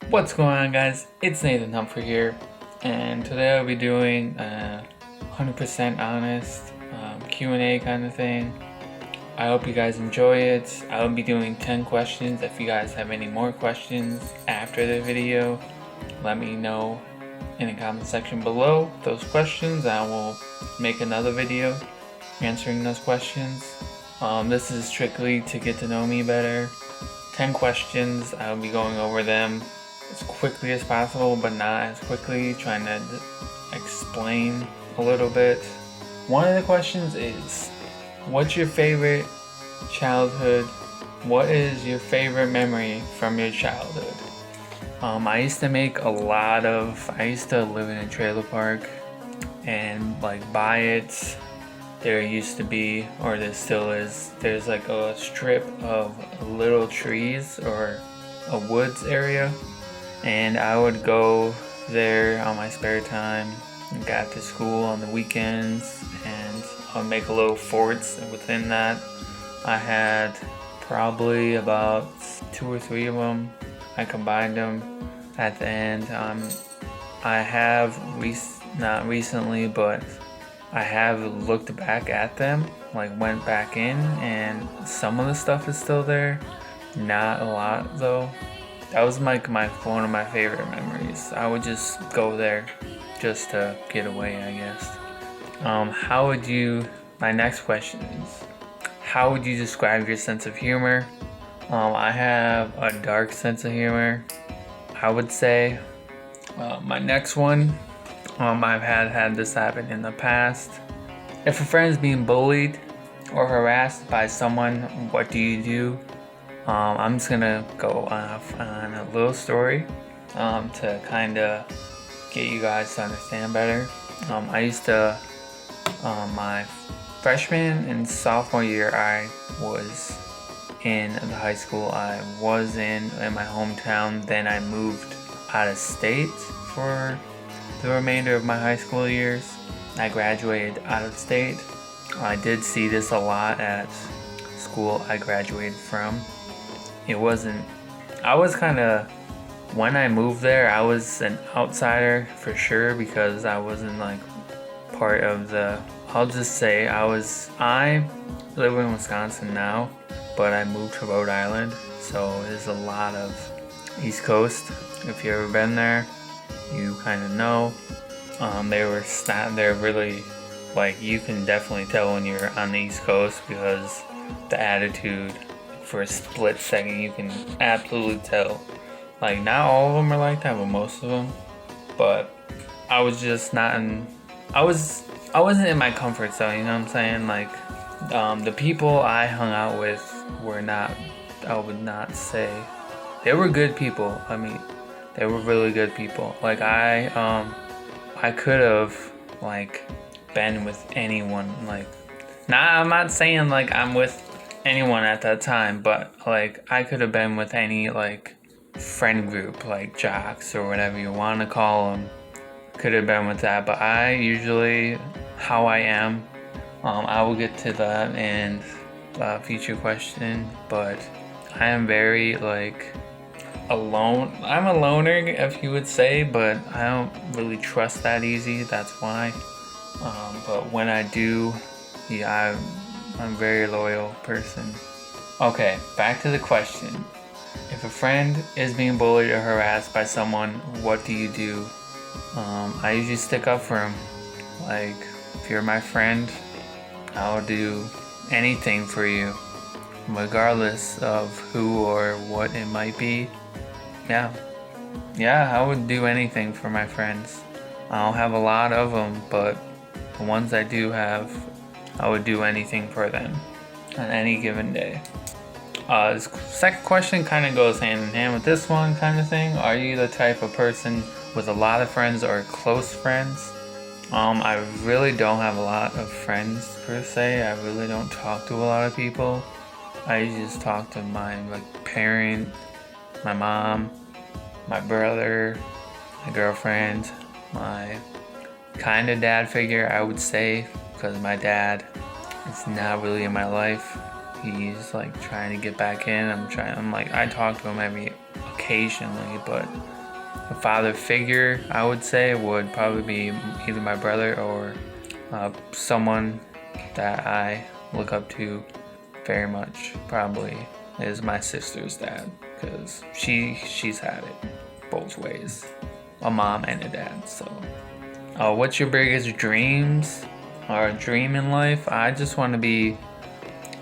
What's going on, guys? It's Nathan Humphrey here, and today I'll be doing a 100% honest Q&A kind of thing. I hope you guys enjoy it. I'll be doing 10 questions. If you guys have any more questions after the video, let me know in the comment section below those questions. I will make another video answering those questions. This is strictly to get to know me better. 10 questions. I'll be going over them as quickly as possible, but not as quickly, trying to explain a little bit. One of the questions is, what's your favorite childhood? What is your favorite memory from your childhood? I used to live in a trailer park, and like by it, there used to be, or there still is, there's like a strip of little trees or a woods area, and I would go there on my spare time and got after school on the weekends, and I would make little forts within that. I had probably about 2 or 3 of them. I combined them at the end. I have not recently, but I have looked back at them, like went back in, and some of the stuff is still there. Not a lot though. That was like one of my favorite memories. I would just go there just to get away, I guess. My next question is, how would you describe your sense of humor? I have a dark sense of humor, I would say. My next one, I've had this happen in the past. If a friend is being bullied or harassed by someone, what do you do? I'm just gonna go off on a little story to kind of get you guys to understand better. My freshman and sophomore year, I was in the high school I was in my hometown. Then I moved out of state for the remainder of my high school years. I graduated out of state. I did see this a lot at school I graduated from. When I moved there, I was an outsider for sure, because I wasn't like part of I'll just say I live in Wisconsin now, but I moved to Rhode Island, so there's a lot of East Coast. If you've ever been there, you kind of know. They're really, like, you can definitely tell when you're on the East Coast, because the attitude, for a split second, you can absolutely tell. Like, not all of them are like that, but most of them. But I was just not in. I wasn't in my comfort zone. You know what I'm saying? Like, the people I hung out with were not. I would not say they were good people. I mean, they were really good people. Like, I could have, like, been with anyone. Like, I'm not saying like I'm with anyone at that time, but like I could have been with any like friend group, like jocks or whatever you want to call them. Could have been with that, but I usually, how I am, I will get to that in a future question, but I am very like alone. I'm a loner, if you would say, but I don't really trust that easy. That's why. But when I do, yeah, I'm a very loyal person. Okay, back to the question. If a friend is being bullied or harassed by someone, what do you do? I usually stick up for him. Like, if you're my friend, I'll do anything for you, regardless of who or what it might be. Yeah, I would do anything for my friends. I don't have a lot of them, but the ones I do have, I would do anything for them on any given day. This second question kind of goes hand in hand with this one kind of thing. Are you the type of person with a lot of friends or close friends? I really don't have a lot of friends per se. I really don't talk to a lot of people. I usually just talk to my parent, my mom, my brother, my girlfriend, my kind of dad figure, I would say, because my dad is not really in my life. He's like trying to get back in. I talk to him every occasionally, but a father figure, I would say, would probably be either my brother or someone that I look up to very much. Probably is my sister's dad, because she's had it both ways, a mom and a dad. So, what's your biggest dreams or dream in life? I just want to be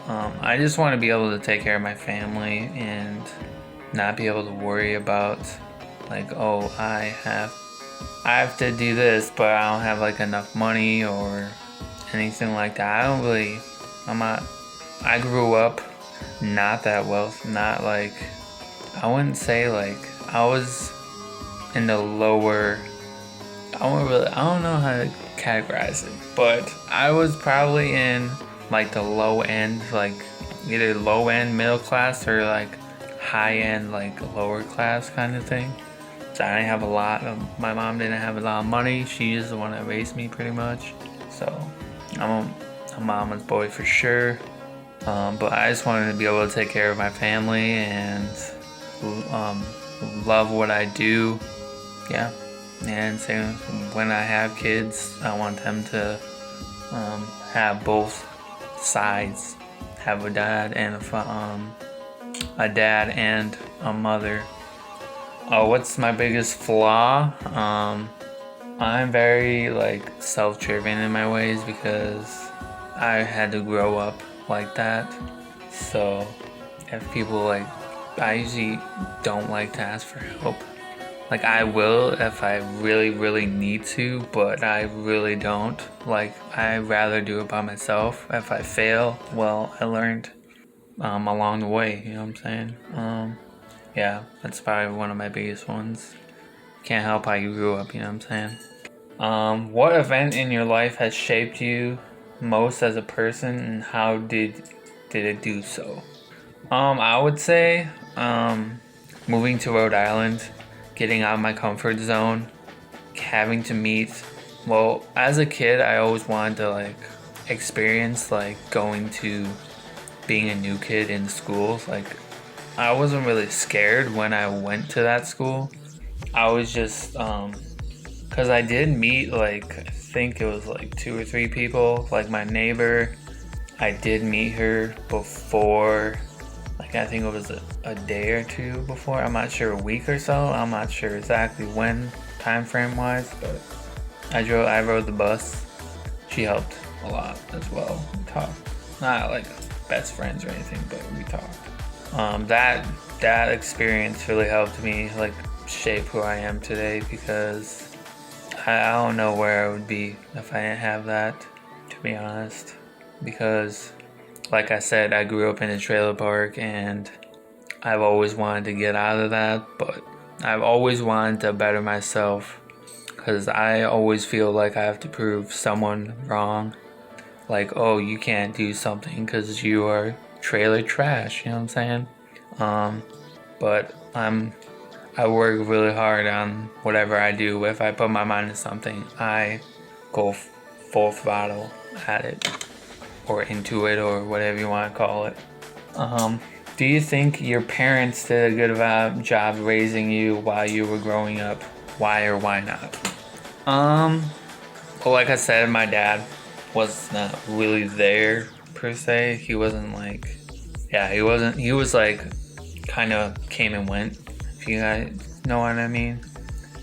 able to take care of my family and not be able to worry about like, oh, I have to do this, but I don't have like enough money or anything like that. I'm not. I grew up not that wealthy, not like, I wouldn't say like I was in the lower. I don't know how to categorize it, but I was probably in like the low end, like either low end middle class or like high end, like lower class kind of thing. So I didn't have a lot of, my mom didn't have a lot of money. She is the one that raised me pretty much. So I'm a mama's boy for sure. But I just wanted to be able to take care of my family and love what I do. Yeah. And same when I have kids, I want them to have both sides, have a dad and a dad and a mother. Oh, what's my biggest flaw? I'm very like self-driven in my ways because I had to grow up like that. So if people like, I usually don't like to ask for help. Like I will if I really, really need to, but I really don't. Like I'd rather do it by myself. If I fail, well, I learned along the way. You know what I'm saying? Yeah, that's probably one of my biggest ones. Can't help how you grew up. You know what I'm saying? What event in your life has shaped you most as a person, and how did it do so? I would say moving to Rhode Island, getting out of my comfort zone, having to meet. Well, as a kid, I always wanted to like experience like going to being a new kid in schools. Like I wasn't really scared when I went to that school. I was just because I did meet like, I think it was like 2 or 3 people. Like my neighbor, I did meet her before, like I think it was a day or two before. I'm not sure, a week or so. I'm not sure exactly when, time frame wise, but I rode the bus. She helped a lot as well. We talked. Not like best friends or anything, but we talked. That experience really helped me like shape who I am today, because I don't know where I would be if I didn't have that, to be honest. Because like I said, I grew up in a trailer park and I've always wanted to get out of that, but I've always wanted to better myself, because I always feel like I have to prove someone wrong. Like, oh, you can't do something because you are trailer trash, you know what I'm saying? But I work really hard on whatever I do. If I put my mind to something, I go full throttle at it, or into it, or whatever you want to call it. Do you think your parents did a good job raising you while you were growing up? Why or why not? Well, like I said, my dad was not really there per se. He wasn't like, yeah, he wasn't. He was like, kind of came and went, if you guys know what I mean.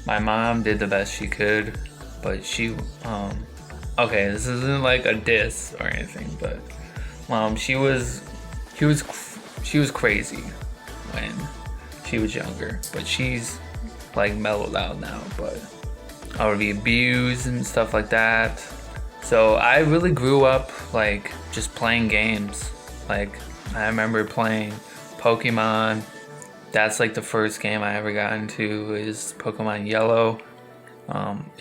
My mom did the best she could, but okay, this isn't like a diss or anything, but she was crazy when she was younger, but she's like mellowed out now. But I would be abused and stuff like that. So I really grew up like just playing games. Like I remember playing Pokemon. That's like the first game I ever got into, is Pokemon Yellow.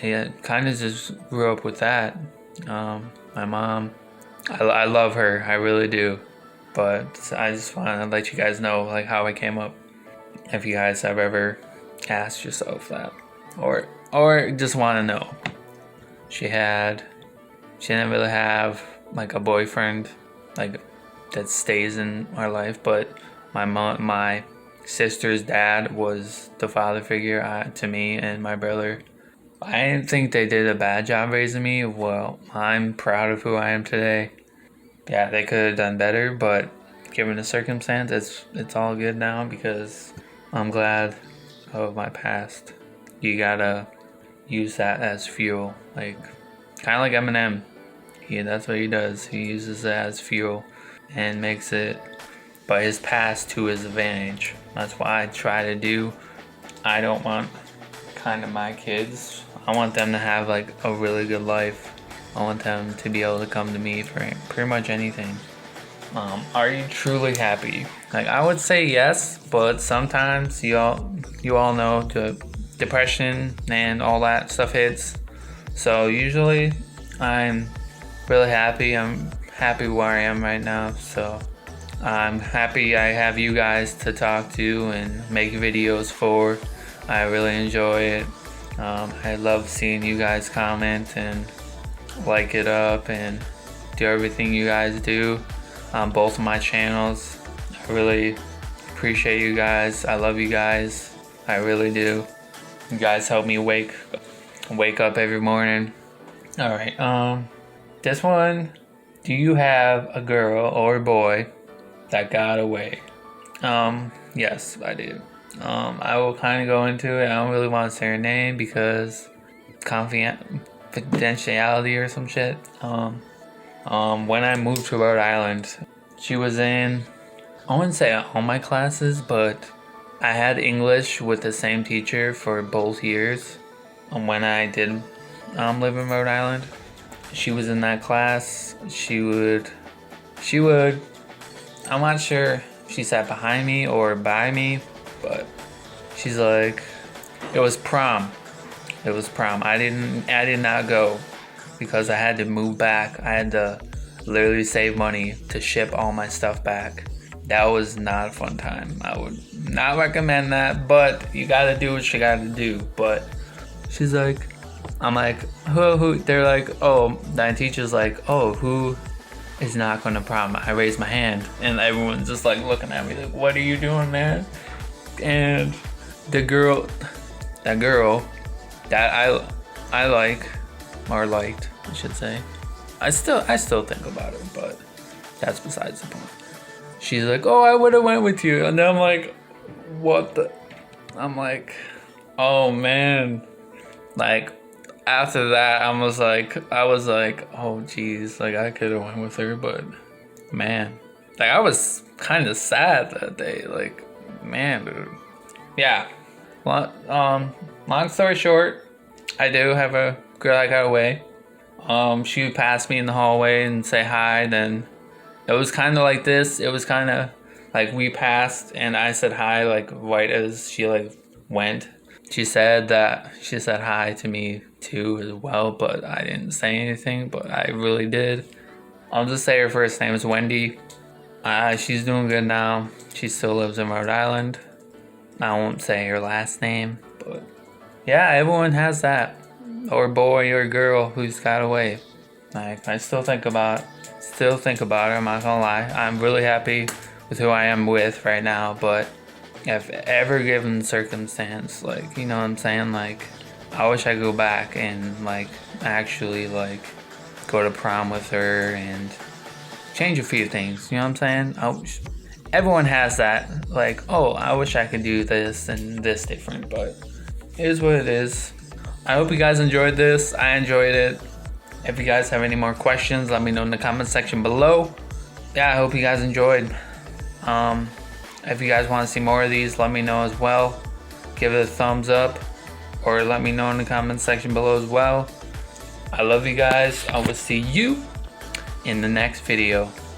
Yeah, kind of just grew up with that. My mom, I love her, I really do. But I just want to let you guys know like how I came up. If you guys have ever asked yourself that, or just want to know, she didn't really have like a boyfriend like that stays in our life, but my sister's dad was the father figure to me and my brother. I didn't think they did a bad job raising me. Well, I'm proud of who I am today. Yeah, they could have done better, but given the circumstance, it's all good now because I'm glad of my past. You gotta use that as fuel, like kind of like Eminem. That's what he does. He uses it as fuel and makes it by his past to his advantage. That's what I try to do. I don't want kind of my kids. I want them to have like a really good life. I want them to be able to come to me for pretty much anything. Are you truly happy? Like I would say yes, but sometimes you all know the depression and all that stuff hits. So usually I'm really happy. I'm happy where I am right now. So I'm happy I have you guys to talk to and make videos for. I really enjoy it. I love seeing you guys comment and like it up and do everything you guys do on both of my channels. I really appreciate you guys. I love you guys. I really do. You guys help me wake up every morning. All right. This one. Do you have a girl or a boy that got away? Yes, I do. I will kind of go into it. I don't really want to say her name because confidentiality or some shit. When I moved to Rhode Island, she was in, I wouldn't say all my classes, but I had English with the same teacher for both years. When I did live in Rhode Island, she was in that class. She would, I'm not sure if she sat behind me or by me, but she's like, it was prom. I did not go because I had to move back. I had to literally save money to ship all my stuff back. That was not a fun time. I would not recommend that, but you gotta do what you gotta do. But she's like, I'm like, who? They're like, oh, that teacher's like, oh, who is not going to prom? I raised my hand, and everyone's just like looking at me like, what are you doing, man? And that girl that I like, or liked, I should say. I still think about it, but that's besides the point. She's like, oh, I would have went with you, and then I'm like, what the? I'm like, oh man, like. After that, I was like, oh geez, like I could have went with her, but man, like I was kind of sad that day, like, man, dude. Yeah. Long story short, I do have a girl that got away. She would pass me in the hallway and say hi. Then it was kind of like this. It was kind of like we passed and I said hi, like right as she like went. She said hi to me too as well, but I didn't say anything, but I really did. I'll just say her first name is Wendy. She's doing good now. She still lives in Rhode Island. I won't say her last name, but yeah, everyone has that. Or boy or girl who's got away. Like, I still think about her, I'm not gonna lie. I'm really happy with who I am with right now, but if ever given circumstance, like, you know what I'm saying, like, I wish I could go back and, like, actually, like, go to prom with her and change a few things, you know what I'm saying? Everyone has that, like, oh, I wish I could do this and this different, but it is what it is. I hope you guys enjoyed this. I enjoyed it. If you guys have any more questions, let me know in the comment section below. Yeah, I hope you guys enjoyed. If you guys want to see more of these, let me know as well. Give it a thumbs up or let me know in the comment section below as well. I love you guys. I will see you in the next video.